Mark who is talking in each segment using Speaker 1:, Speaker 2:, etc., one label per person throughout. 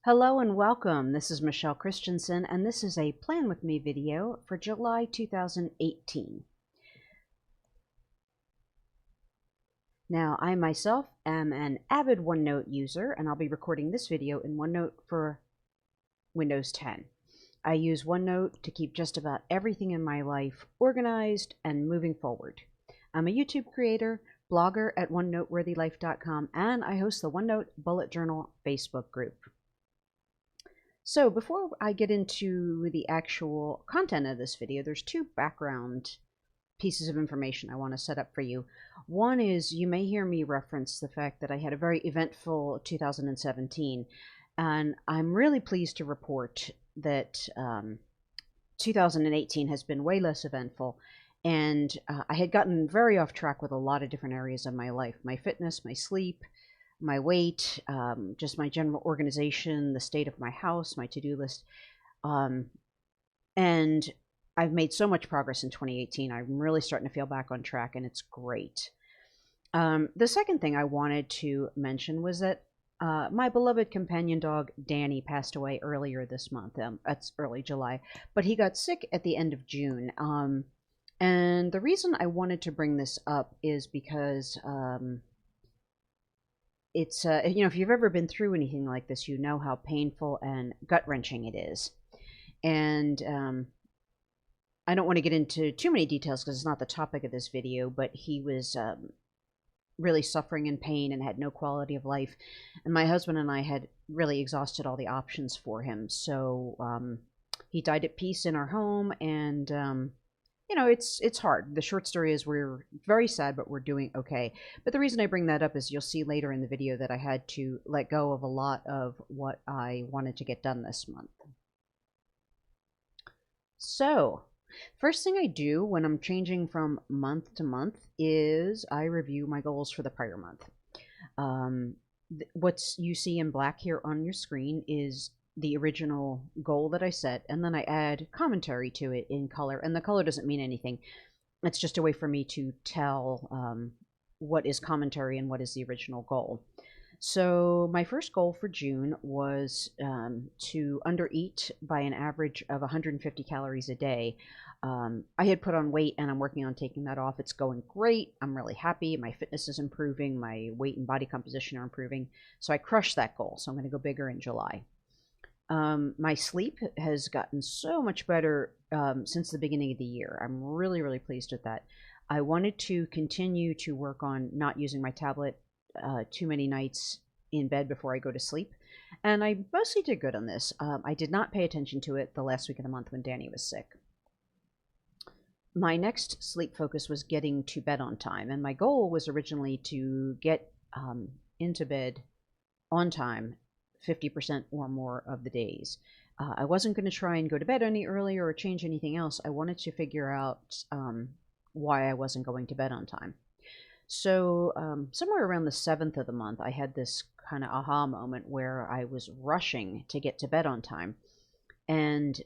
Speaker 1: Hello and welcome. This is Michele Christensen, and this is a Plan With Me video for July 2018. Now, I myself am an avid OneNote user, and I'll be recording this video in OneNote for Windows 10. I use OneNote to keep just about everything in my life organized and moving forward. I'm a YouTube creator, blogger at OneNoteworthyLife.com, and I host the OneNote Bullet Journal Facebook group. So before I get into the actual content of this video, there's two background pieces of information I want to set up for you. One is you may hear me reference the fact that I had a very eventful 2017, and I'm really pleased to report that 2018 has been way less eventful, and I had gotten very off track with a lot of different areas of my life: my fitness, my sleep, my weight, just my general organization, the state of my house, my to-do list. And I've made so much progress in 2018. I'm really starting to feel back on track, and it's great. The second thing I wanted to mention was that my beloved companion dog, Danny, passed away earlier this month. It's early July, but he got sick at the end of June. And the reason I wanted to bring this up is because it's, if you've ever been through anything like this, you know how painful and gut-wrenching it is. And I don't want to get into too many details because it's not the topic of this video, but he was really suffering in pain and had no quality of life. And my husband and I had really exhausted all the options for him. So he died at peace in our home, and it's hard. The short story is we're very sad, but we're doing okay. But the reason I bring that up is you'll see later in the video that I had to let go of a lot of what I wanted to get done this month. So, first thing I do when I'm changing from month to month is I review my goals for the prior month. What you see in black here on your screen is the original goal that I set, and then I add commentary to it in color. And the color doesn't mean anything. It's just a way for me to tell what is commentary and what is the original goal. So my first goal for June was to undereat by an average of 150 calories a day. I had put on weight, and I'm working on taking that off. It's going great. I'm really happy. My fitness is improving. My weight and body composition are improving. So I crushed that goal. So I'm going to go bigger in July. My sleep has gotten so much better since the beginning of the year. I'm really, really pleased with that. I wanted to continue to work on not using my tablet too many nights in bed before I go to sleep, and I mostly did good on this. I did not pay attention to it the last week of the month when Danny was sick. My next sleep focus was getting to bed on time, and my goal was originally to get into bed on time 50% or more of the days. I wasn't going to try and go to bed any earlier or change anything else. I wanted to figure out why I wasn't going to bed on time. So somewhere around the 7th of the month, I had this kind of aha moment where I was rushing to get to bed on time. And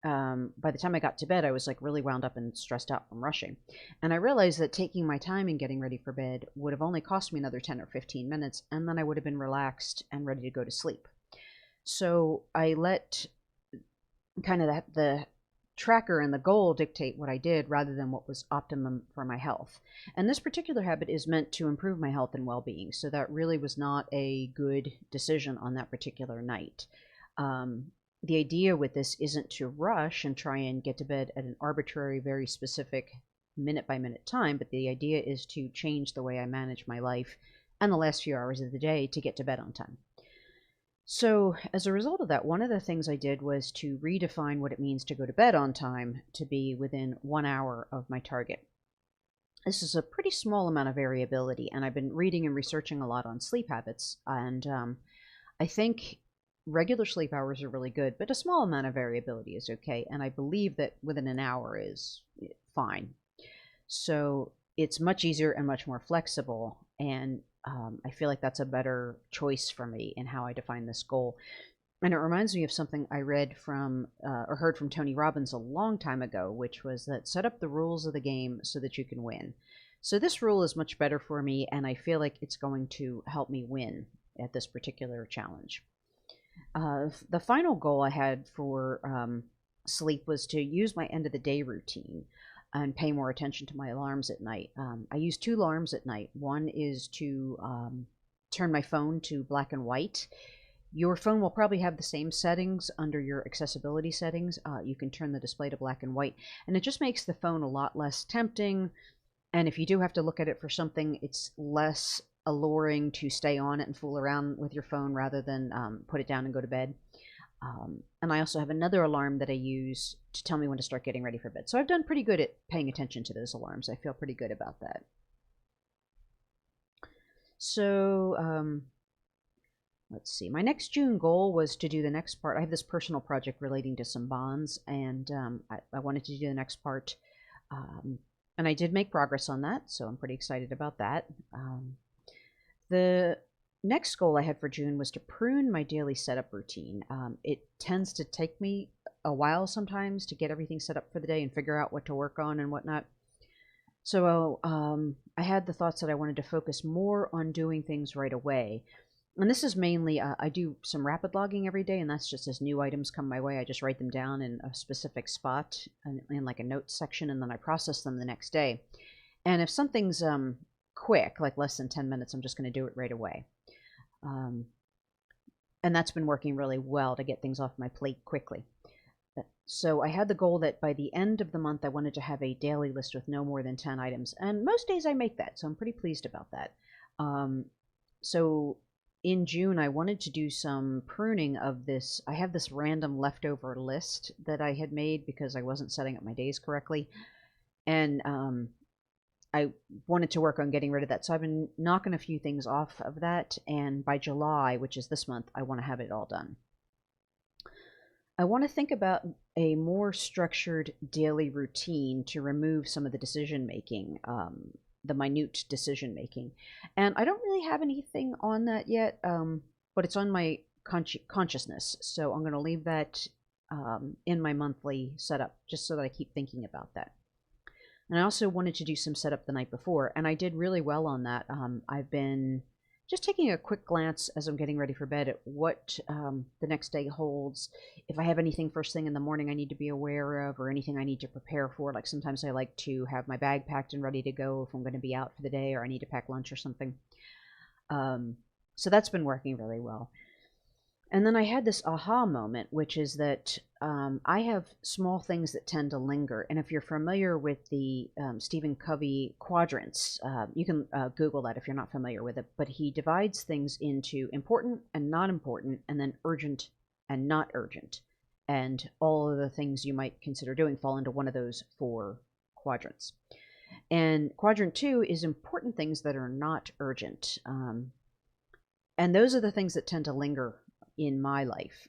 Speaker 1: by the time I got to bed, I was like really wound up and stressed out from rushing. And I realized that taking my time and getting ready for bed would have only cost me another 10 or 15 minutes, and then I would have been relaxed and ready to go to sleep. So I let kind of the tracker and the goal dictate what I did rather than what was optimum for my health. And this particular habit is meant to improve my health and well-being, so that really was not a good decision on that particular night. The idea with this isn't to rush and try and get to bed at an arbitrary, very specific minute-by-minute time, but the idea is to change the way I manage my life and the last few hours of the day to get to bed on time. So as a result of that, one of the things I did was to redefine what it means to go to bed on time to be within 1 hour of my target. This is a pretty small amount of variability, and I've been reading and researching a lot on sleep habits, and I think regular sleep hours are really good, but a small amount of variability is okay, and I believe that within an hour is fine. So it's much easier and much more flexible, and I feel like that's a better choice for me in how I define this goal. And it reminds me of something I read from or heard from Tony Robbins a long time ago, which was that set up the rules of the game so that you can win. So this rule is much better for me, and I feel like it's going to help me win at this particular challenge. The final goal I had for sleep was to use my end of the day routine and pay more attention to my alarms at night. I use two alarms at night. One is to turn my phone to black and white. Your phone will probably have the same settings under your accessibility settings. You can turn the display to black and white, and it just makes the phone a lot less tempting. And if you do have to look at it for something, it's less alluring to stay on it and fool around with your phone rather than put it down and go to bed. And I also have another alarm that I use to tell me when to start getting ready for bed. So I've done pretty good at paying attention to those alarms. I feel pretty good about that. So let's see. My next June goal was to do the next part. I have this personal project relating to some bonds, and I wanted to do the next part. And I did make progress on that, so I'm pretty excited about that. The next goal I had for June was to prune my daily setup routine. It tends to take me a while sometimes to get everything set up for the day and figure out what to work on and whatnot. So I had the thoughts that I wanted to focus more on doing things right away. And this is mainly, I do some rapid logging every day, and that's just as new items come my way, I just write them down in a specific spot in like a notes section, and then I process them the next day. And if something's quick, like less than 10 minutes, I'm just going to do it right away. And that's been working really well to get things off my plate quickly. So I had the goal that by the end of the month, I wanted to have a daily list with no more than 10 items. And most days I make that, so I'm pretty pleased about that. So in June, I wanted to do some pruning of this. I have this random leftover list that I had made because I wasn't setting up my days correctly. And I wanted to work on getting rid of that. So I've been knocking a few things off of that. And by July, which is this month, I want to have it all done. I want to think about a more structured daily routine to remove some of the decision making, the minute decision making. And I don't really have anything on that yet, but it's on my consciousness. So I'm going to leave that in my monthly setup just so that I keep thinking about that. And I also wanted to do some setup the night before, and I did really well on that. I've been just taking a quick glance as I'm getting ready for bed at what the next day holds. If I have anything first thing in the morning I need to be aware of, or anything I need to prepare for, like sometimes I like to have my bag packed and ready to go if I'm going to be out for the day or I need to pack lunch or something. So that's been working really well. And then I had this aha moment, which is that I have small things that tend to linger. And if you're familiar with the Stephen Covey quadrants, you can Google that if you're not familiar with it. But he divides things into important and not important, and then urgent and not urgent. And all of the things you might consider doing fall into one of those four quadrants. And quadrant 2 is important things that are not urgent. And those are the things that tend to linger in my life.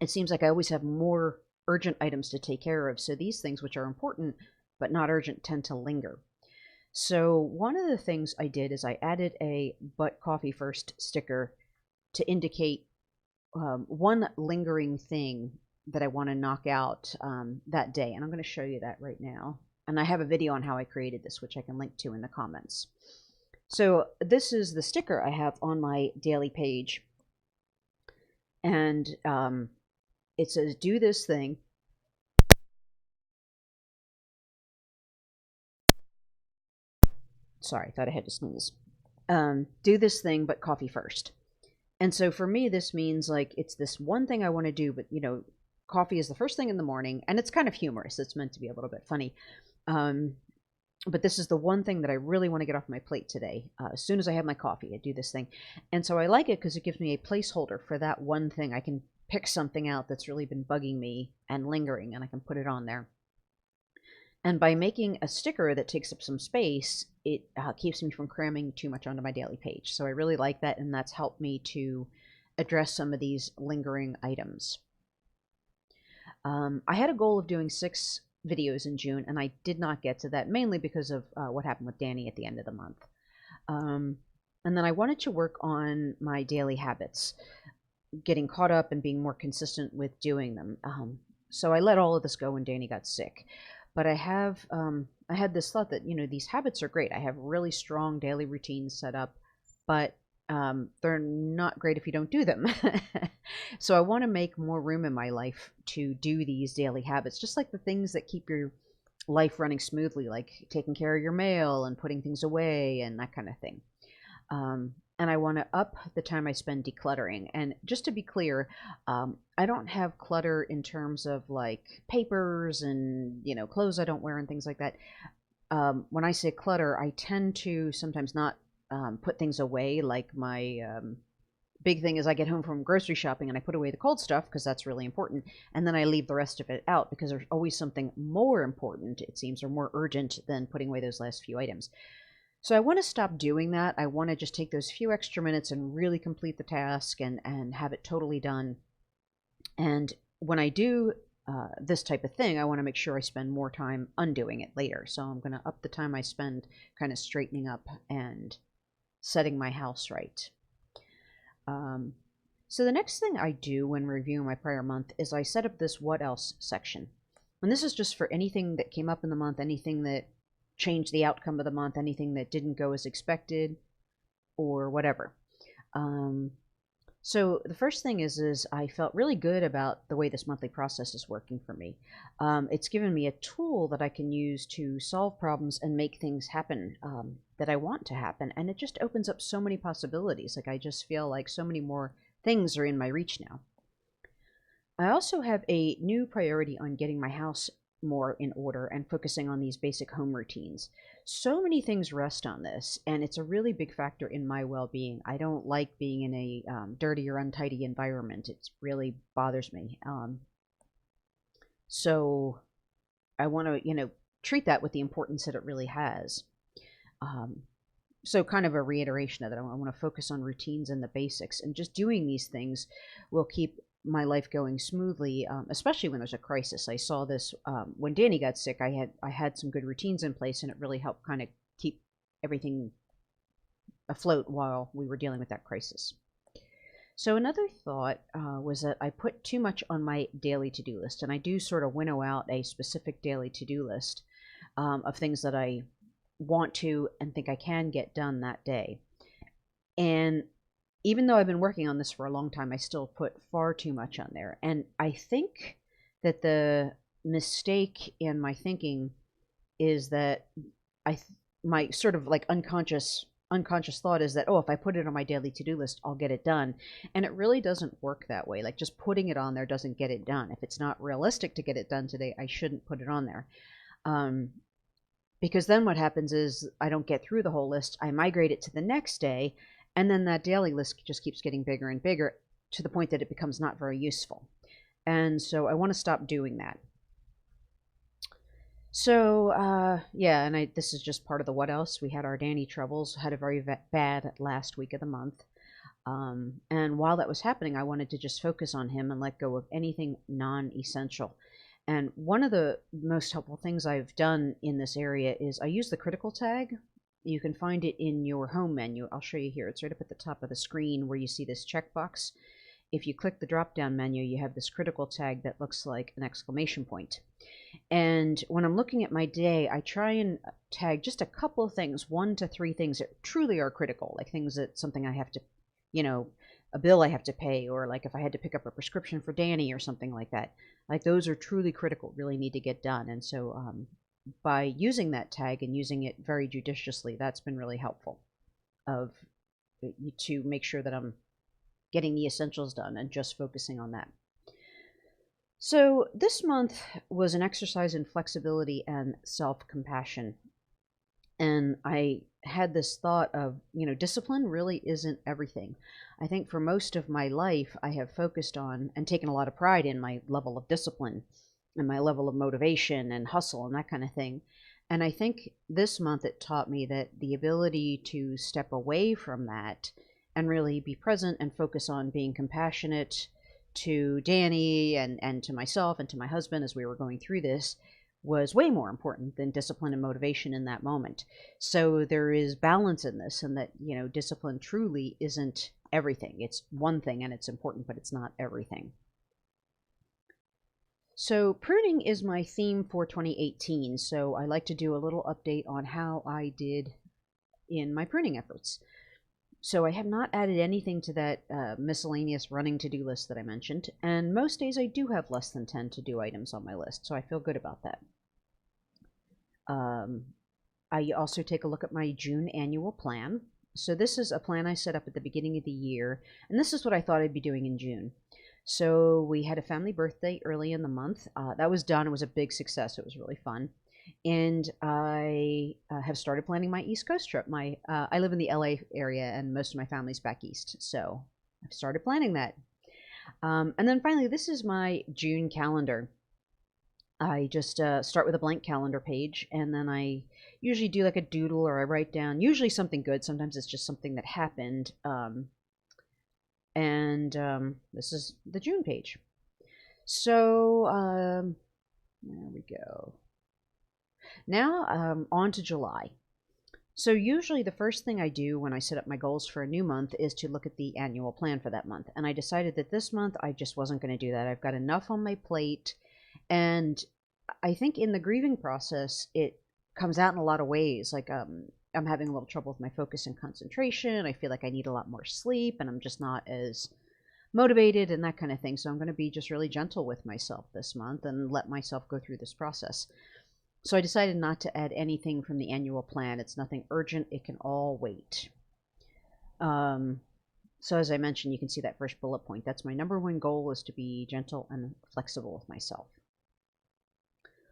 Speaker 1: It seems like I always have more urgent items to take care of, so these things which are important but not urgent tend to linger. So one of the things I did is I added a "but coffee first" sticker to indicate one lingering thing that I want to knock out that day, and I'm going to show you that right now. And I have a video on how I created this, which I can link to in the comments. So this is the sticker I have on my daily page. And it says, "Do this thing." Sorry, thought I had to sneeze. Do this thing, but coffee first. And so for me, this means like it's this one thing I want to do, but coffee is the first thing in the morning, and it's kind of humorous. It's meant to be a little bit funny. But this is the one thing that I really want to get off my plate today. As soon as I have my coffee, I do this thing. And so I like it because it gives me a placeholder for that one thing. I can pick something out that's really been bugging me and lingering, and I can put it on there. And by making a sticker that takes up some space, it keeps me from cramming too much onto my daily page. So I really like that, and that's helped me to address some of these lingering items. I had a goal of doing 6 videos in June, and I did not get to that, mainly because of what happened with Danny at the end of the month. And then I wanted to work on my daily habits, getting caught up and being more consistent with doing them. So I let all of this go when Danny got sick. But I had this thought that, these habits are great. I have really strong daily routines set up, but they're not great if you don't do them. So I want to make more room in my life to do these daily habits, just like the things that keep your life running smoothly, like taking care of your mail and putting things away and that kind of thing. And I want to up the time I spend decluttering. And just to be clear, I don't have clutter in terms of like papers and, clothes I don't wear and things like that. When I say clutter, I tend to sometimes not put things away. Like my big thing is I get home from grocery shopping and I put away the cold stuff because that's really important. And then I leave the rest of it out because there's always something more important, it seems, or more urgent than putting away those last few items. So I want to stop doing that. I want to just take those few extra minutes and really complete the task and have it totally done. And when I do this type of thing, I want to make sure I spend more time undoing it later. So I'm going to up the time I spend kind of straightening up and setting my house right. So the next thing I do when reviewing my prior month is I set up this what else section. And this is just for anything that came up in the month, anything that changed the outcome of the month, anything that didn't go as expected, or whatever. So the first thing is I felt really good about the way this monthly process is working for me. It's given me a tool that I can use to solve problems and make things happen that I want to happen. And it just opens up so many possibilities. Like I just feel like so many more things are in my reach now. I also have a new priority on getting my house more in order and focusing on these basic home routines. So many things rest on this, and it's a really big factor in my well-being. I don't like being in a dirty or untidy environment. It really bothers me. So I want to, treat that with the importance that it really has. So kind of a reiteration of that. I want to focus on routines and the basics, and just doing these things will keep my life going smoothly, especially when there's a crisis. I saw this when Danny got sick. I had some good routines in place, and it really helped kind of keep everything afloat while we were dealing with that crisis. So another thought was that I put too much on my daily to-do list, and I do sort of winnow out a specific daily to-do list of things that I want to and think I can get done that day. And even though I've been working on this for a long time, I still put far too much on there. And I think that the mistake in my thinking is that my sort of like unconscious thought is that, oh, if I put it on my daily to-do list, I'll get it done. And it really doesn't work that way. Like just putting it on there doesn't get it done. If it's not realistic to get it done today, I shouldn't put it on there. Because then what happens is I don't get through the whole list. I migrate it to the next day, and then that daily list just keeps getting bigger and bigger to the point that it becomes not very useful. And so I want to stop doing that. So, yeah, and this is just part of the what else. We had our Danny troubles, had a very bad last week of the month. And while that was happening, I wanted to just focus on him and let go of anything non-essential. And one of the most helpful things I've done in this area is I use the critical tag. You can find it in your home menu. I'll show you here. It's right up at the top of the screen where you see this checkbox. If you click the drop-down menu, you have this critical tag that looks like an exclamation point. And when I'm looking at my day, I try and tag just a couple of things, 1 to 3 things that truly are critical, like things that something I have to, a bill I have to pay, or like if I had to pick up a prescription for Danny or something like that. Like those are truly critical, really need to get done. And so by using that tag and using it very judiciously, that's been really helpful to make sure that I'm getting the essentials done and just focusing on that. So this month was an exercise in flexibility and self-compassion. And I had this thought of, discipline really isn't everything. I think for most of my life, I have focused on and taken a lot of pride in my level of discipline and my level of motivation and hustle and that kind of thing. And I think this month it taught me that the ability to step away from that and really be present and focus on being compassionate to Danny and to myself and to my husband as we were going through this was way more important than discipline and motivation in that moment. So there is balance in this, and that, discipline truly isn't everything. It's one thing and it's important, but it's not everything. So pruning is my theme for 2018. So I like to do a little update on how I did in my pruning efforts. So I have not added anything to that miscellaneous running to-do list that I mentioned, and most days I do have less than 10 to-do items on my list, so I feel good about that. I also take a look at my June annual plan. So this is a plan I set up at the beginning of the year, and this is what I thought I'd be doing in June. So we had a family birthday early in the month. That was done. It was a big success. It was really fun. And I have started planning my East Coast trip. I live in the LA area, and most of my family's back east. So I've started planning that. And then finally, this is my June calendar. I just start with a blank calendar page, and then I usually do like a doodle, or I write down usually something good. Sometimes it's just something that happened. This is the June page. So there we go. Now on to July. So usually the first thing I do when I set up my goals for a new month is to look at the annual plan for that month. And I decided that this month I just wasn't going to do that. I've got enough on my plate. And I think in the grieving process, it comes out in a lot of ways. Like I'm having a little trouble with my focus and concentration. I feel like I need a lot more sleep, and I'm just not as motivated and that kind of thing. So I'm going to be just really gentle with myself this month and let myself go through this process. So I decided not to add anything from the annual plan. It's nothing urgent. It can all wait. So as I mentioned, you can see that first bullet point. That's my number one goal, is to be gentle and flexible with myself.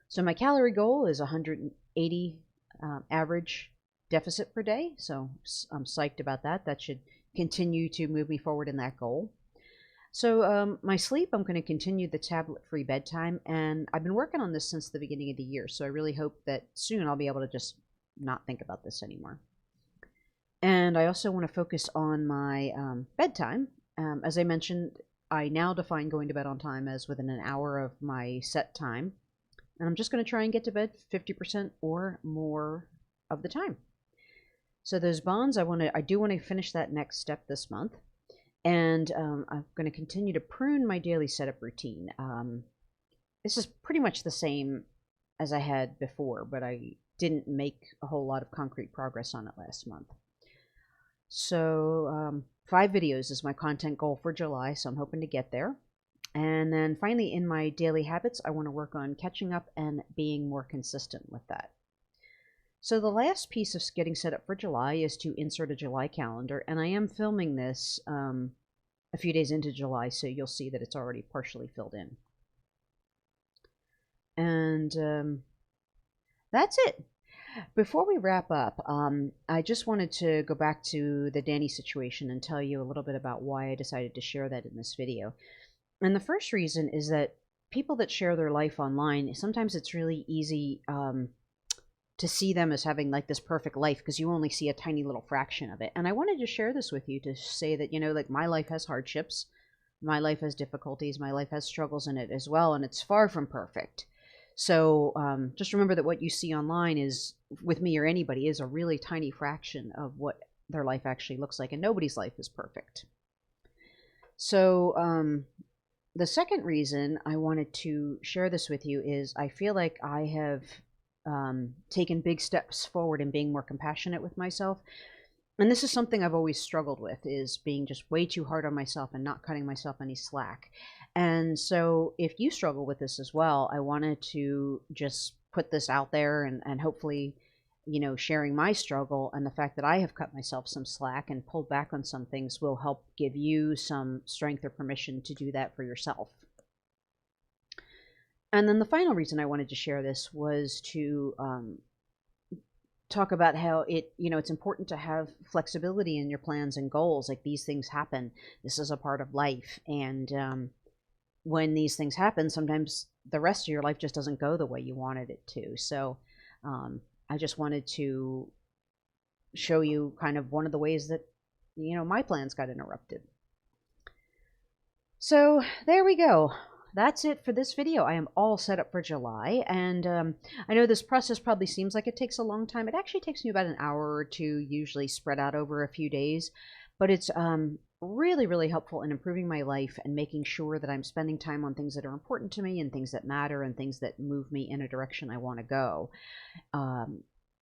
Speaker 1: So my calorie goal is 180 average deficit per day. So I'm psyched about that. That should continue to move me forward in that goal. So my sleep, I'm going to continue the tablet-free bedtime, and I've been working on this since the beginning of the year, so I really hope that soon I'll be able to just not think about this anymore. And I also want to focus on my bedtime. As I mentioned, I now define going to bed on time as within an hour of my set time, and I'm just going to try and get to bed 50% or more of the time. So those bonds, I do want to finish that next step this month. And I'm going to continue to prune my daily setup routine. This is pretty much the same as I had before, but I didn't make a whole lot of concrete progress on it last month. So 5 videos is my content goal for July, so I'm hoping to get there. And then finally, in my daily habits, I want to work on catching up and being more consistent with that. So the last piece of getting set up for July is to insert a July calendar, and I am filming this a few days into July, so you'll see that it's already partially filled in. And that's it. Before we wrap up, I just wanted to go back to the Danny situation and tell you a little bit about why I decided to share that in this video. And the first reason is that people that share their life online, sometimes it's really easy to see them as having like this perfect life, because you only see a tiny little fraction of it. And I wanted to share this with you to say that, like, my life has hardships, my life has difficulties, my life has struggles in it as well, and it's far from perfect. So just remember that what you see online is, with me or anybody, is a really tiny fraction of what their life actually looks like, and nobody's life is perfect. So the second reason I wanted to share this with you is I feel like I have taken big steps forward in being more compassionate with myself. And this is something I've always struggled with, is being just way too hard on myself and not cutting myself any slack. And so if you struggle with this as well, I wanted to just put this out there, and hopefully, sharing my struggle and the fact that I have cut myself some slack and pulled back on some things will help give you some strength or permission to do that for yourself. And then the final reason I wanted to share this was to talk about how it's important to have flexibility in your plans and goals. Like, these things happen. This is a part of life. And when these things happen, sometimes the rest of your life just doesn't go the way you wanted it to. So I just wanted to show you kind of one of the ways that, my plans got interrupted. So there we go. That's it for this video. I am all set up for July, and I know this process probably seems like it takes a long time. It actually takes me about an hour or two, usually spread out over a few days, but it's really, really helpful in improving my life and making sure that I'm spending time on things that are important to me and things that matter and things that move me in a direction I want to go.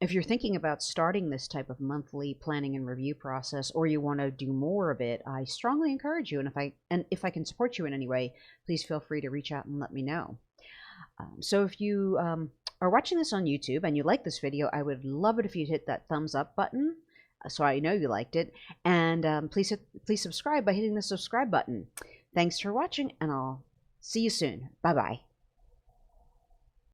Speaker 1: if you're thinking about starting this type of monthly planning and review process, or you want to do more of it, I strongly encourage you. And if I can support you in any way, please feel free to reach out and let me know. So if you are watching this on YouTube and you like this video, I would love it if you'd hit that thumbs up button, so I know you liked it. And please subscribe by hitting the subscribe button. Thanks for watching, and I'll see you soon. Bye bye.